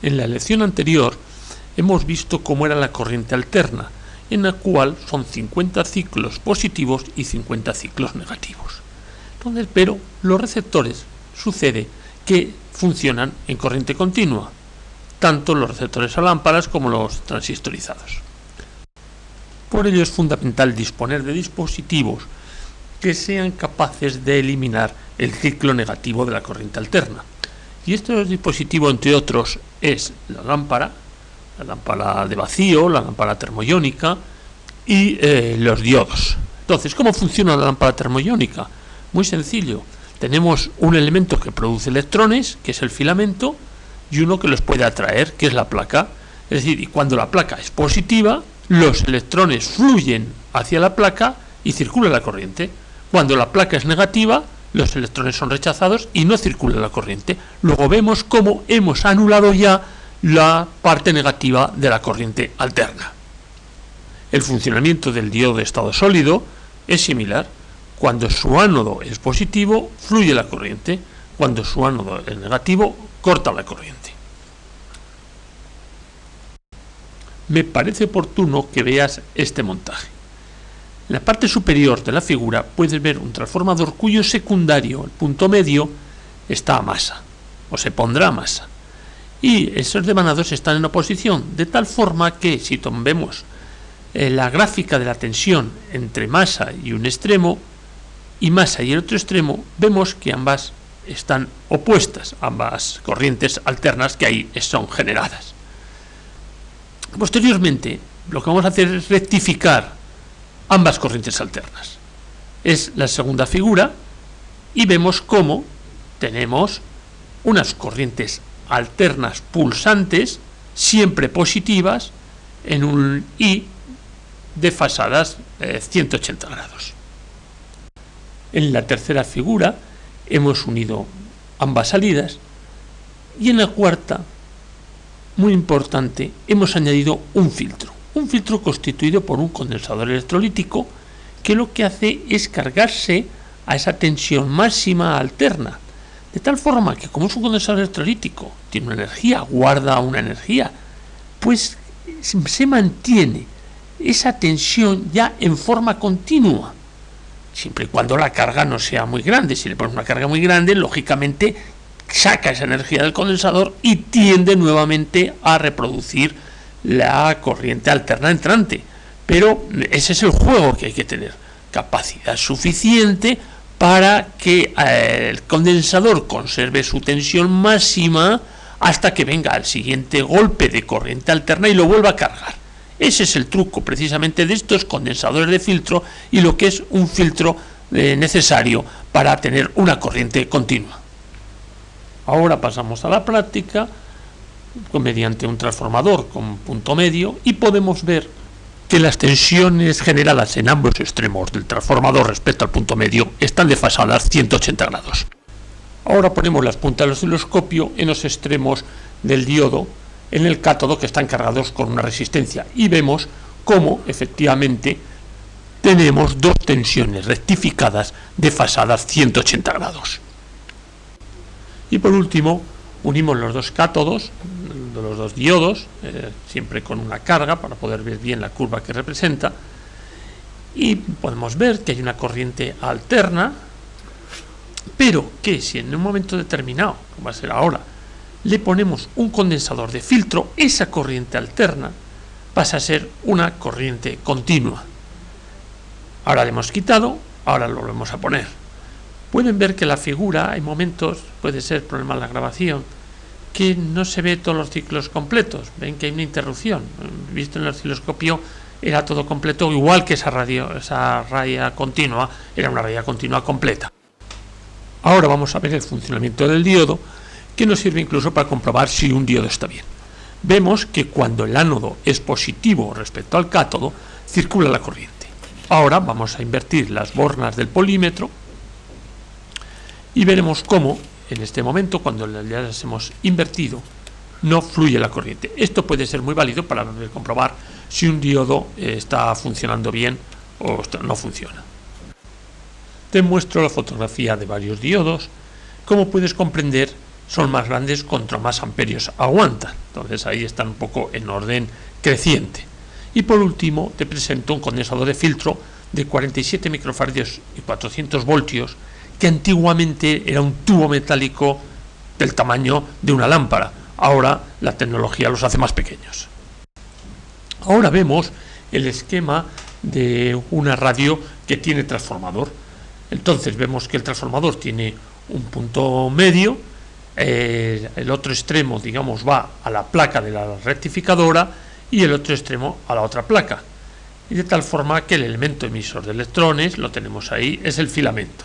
En la lección anterior hemos visto cómo era la corriente alterna, en la cual son 50 ciclos positivos y 50 ciclos negativos. Entonces, pero los receptores sucede que funcionan en corriente continua, tanto los receptores a lámparas como los transistorizados. Por ello es fundamental disponer de dispositivos que sean capaces de eliminar el ciclo negativo de la corriente alterna. Y este dispositivo, entre otros, es la lámpara de vacío, la lámpara termoiónica y los diodos. Entonces, ¿cómo funciona la lámpara termoiónica? Muy sencillo. Tenemos un elemento que produce electrones, que es el filamento, y uno que los puede atraer, que es la placa. Es decir, y cuando la placa es positiva, los electrones fluyen hacia la placa y circula la corriente. Cuando la placa es negativa, los electrones son rechazados y no circula la corriente. Luego vemos cómo hemos anulado ya la parte negativa de la corriente alterna. El funcionamiento del diodo de estado sólido es similar. Cuando su ánodo es positivo, fluye la corriente. Cuando su ánodo es negativo, corta la corriente. Me parece oportuno que veas este montaje. En la parte superior de la figura puedes ver un transformador cuyo secundario, el punto medio, está a masa, o se pondrá a masa. Y esos demanados están en oposición, de tal forma que si vemos la gráfica de la tensión entre masa y un extremo, y masa y el otro extremo, vemos que ambas están opuestas, ambas corrientes alternas que ahí son generadas. Posteriormente, lo que vamos a hacer es rectificar ambas corrientes alternas. Es la segunda figura y vemos cómo tenemos unas corrientes alternas pulsantes, siempre positivas, en un I desfasadas 180 grados. En la tercera figura hemos unido ambas salidas y en la cuarta, muy importante, hemos añadido un filtro constituido por un condensador electrolítico que lo que hace es cargarse a esa tensión máxima alterna, de tal forma que como es un condensador electrolítico, tiene una energía, guarda una energía, pues se mantiene esa tensión ya en forma continua, siempre y cuando la carga no sea muy grande. Si le pones una carga muy grande, lógicamente saca esa energía del condensador y tiende nuevamente a reproducir la corriente alterna entrante. Pero ese es el juego que hay que tener, capacidad suficiente para que el condensador conserve su tensión máxima hasta que venga el siguiente golpe de corriente alterna y lo vuelva a cargar. Ese es el truco precisamente de estos condensadores de filtro y lo que es un filtro necesario para tener una corriente continua. Ahora pasamos a la práctica mediante un transformador con punto medio y podemos ver que las tensiones generadas en ambos extremos del transformador respecto al punto medio están desfasadas 180 grados. Ahora ponemos las puntas del osciloscopio en los extremos del diodo, en el cátodo, que están cargados con una resistencia, y vemos cómo efectivamente tenemos dos tensiones rectificadas desfasadas 180 grados. Y por último, unimos los dos cátodos, los dos diodos, siempre con una carga para poder ver bien la curva que representa, y podemos ver que hay una corriente alterna, pero que si en un momento determinado, como va a ser ahora, le ponemos un condensador de filtro, esa corriente alterna pasa a ser una corriente continua. Ahora le hemos quitado, ahora lo volvemos a poner. Pueden ver que la figura, hay momentos, puede ser problema de la grabación, que no se ve todos los ciclos completos. Ven que hay una interrupción. Visto en el osciloscopio era todo completo, igual que esa raya continua, era una raya continua completa. Ahora vamos a ver el funcionamiento del diodo, que nos sirve incluso para comprobar si un diodo está bien. Vemos que cuando el ánodo es positivo respecto al cátodo, circula la corriente. Ahora vamos a invertir las bornas del polímetro y veremos cómo en este momento, cuando ya las hemos invertido, no fluye la corriente. Esto puede ser muy válido para comprobar si un diodo está funcionando bien o no funciona. Te muestro la fotografía de varios diodos. Como puedes comprender, son más grandes cuanto más amperios aguantan. Entonces ahí están un poco en orden creciente. Y por último te presento un condensador de filtro de 47 microfaradios y 400 voltios, que antiguamente era un tubo metálico del tamaño de una lámpara. Ahora la tecnología los hace más pequeños. Ahora vemos el esquema de una radio que tiene transformador. Entonces vemos que el transformador tiene un punto medio, el otro extremo, digamos, va a la placa de la rectificadora y el otro extremo a la otra placa, y de tal forma que el elemento emisor de electrones, lo tenemos ahí, es el filamento.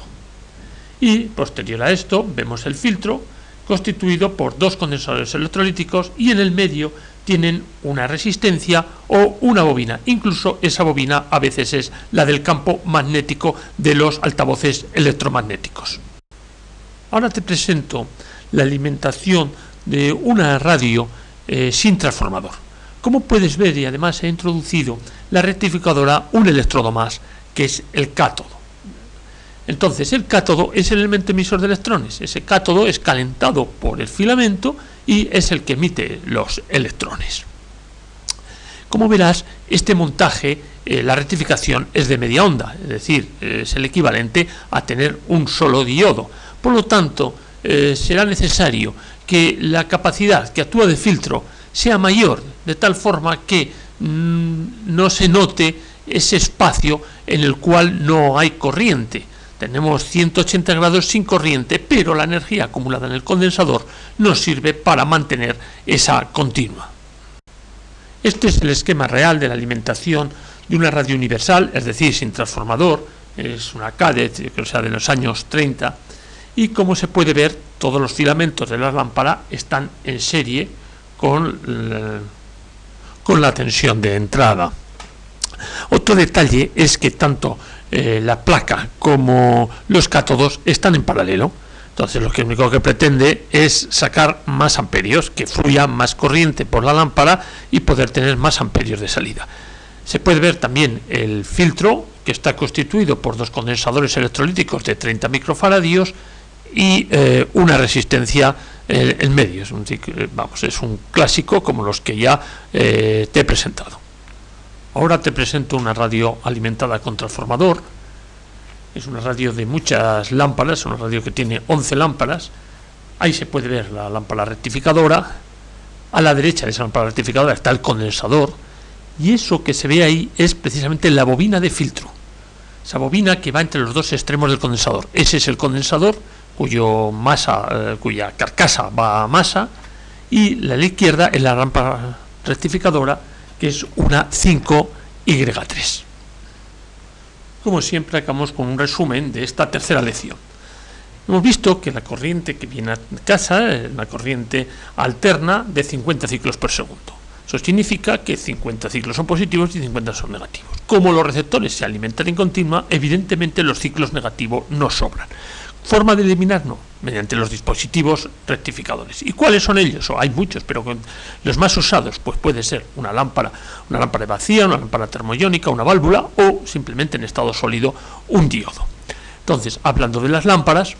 Y posterior a esto vemos el filtro constituido por dos condensadores electrolíticos, y en el medio tienen una resistencia o una bobina. Incluso esa bobina a veces es la del campo magnético de los altavoces electromagnéticos. Ahora te presento la alimentación de una radio sin transformador. Como puedes ver, y además he introducido la rectificadora un electrodo más, que es el cátodo. Entonces el cátodo es el elemento emisor de electrones. Ese cátodo es calentado por el filamento y es el que emite los electrones. Como verás, este montaje, la rectificación es de media onda, es decir, es el equivalente a tener un solo diodo. Por lo tanto, será necesario que la capacidad que actúa de filtro sea mayor, de tal forma que no se note ese espacio en el cual no hay corriente. Tenemos 180 grados sin corriente, pero la energía acumulada en el condensador nos sirve para mantener esa continua. Este es el esquema real de la alimentación de una radio universal, es decir, sin transformador. Es una Cadet, o sea, de los años 30, y como se puede ver, todos los filamentos de la lámpara están en serie con la tensión de entrada. Otro detalle es que tanto la placa como los cátodos están en paralelo. Entonces lo único que pretende es sacar más amperios, que fluya más corriente por la lámpara y poder tener más amperios de salida. Se puede ver también el filtro, que está constituido por dos condensadores electrolíticos de 30 microfaradios y una resistencia en medio. Es un clásico como los que ya te he presentado. Ahora te presento una radio alimentada con transformador. Es una radio de muchas lámparas, una radio que tiene 11 lámparas. Ahí se puede ver la lámpara rectificadora. A la derecha de esa lámpara rectificadora está el condensador. Y eso que se ve ahí es precisamente la bobina de filtro. Esa bobina que va entre los dos extremos del condensador. Ese es el condensador cuya carcasa va a masa. Y la de la izquierda es la lámpara rectificadora, que es una 5Y3. Como siempre, acabamos con un resumen de esta tercera lección. Hemos visto que la corriente que viene a casa es una corriente alterna de 50 ciclos por segundo. Eso significa que 50 ciclos son positivos y 50 son negativos. Como los receptores se alimentan en continua, evidentemente los ciclos negativos no sobran. ¿Forma de eliminarlo? Mediante los dispositivos rectificadores. ¿Y cuáles son ellos? Hay muchos, pero los más usados pues puede ser una lámpara vacía, una lámpara termoiónica, una válvula o simplemente en estado sólido un diodo. Entonces, hablando de las lámparas,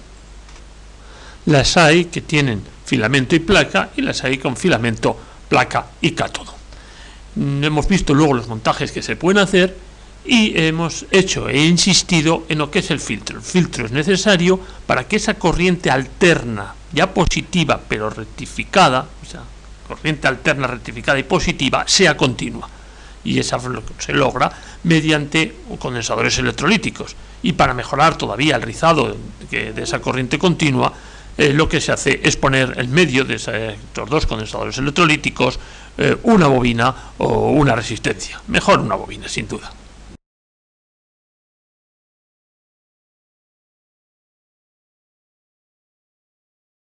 las hay que tienen filamento y placa y las hay con filamento, placa y cátodo. Hemos visto luego los montajes que se pueden hacer y hemos hecho e insistido en lo que es el filtro. El filtro es necesario para que esa corriente alterna, ya positiva pero rectificada, o sea, corriente alterna rectificada y positiva, sea continua. Y eso se logra mediante condensadores electrolíticos. Y para mejorar todavía el rizado de esa corriente continua, lo que se hace es poner en medio de estos dos condensadores electrolíticos una bobina o una resistencia. Mejor una bobina, sin duda.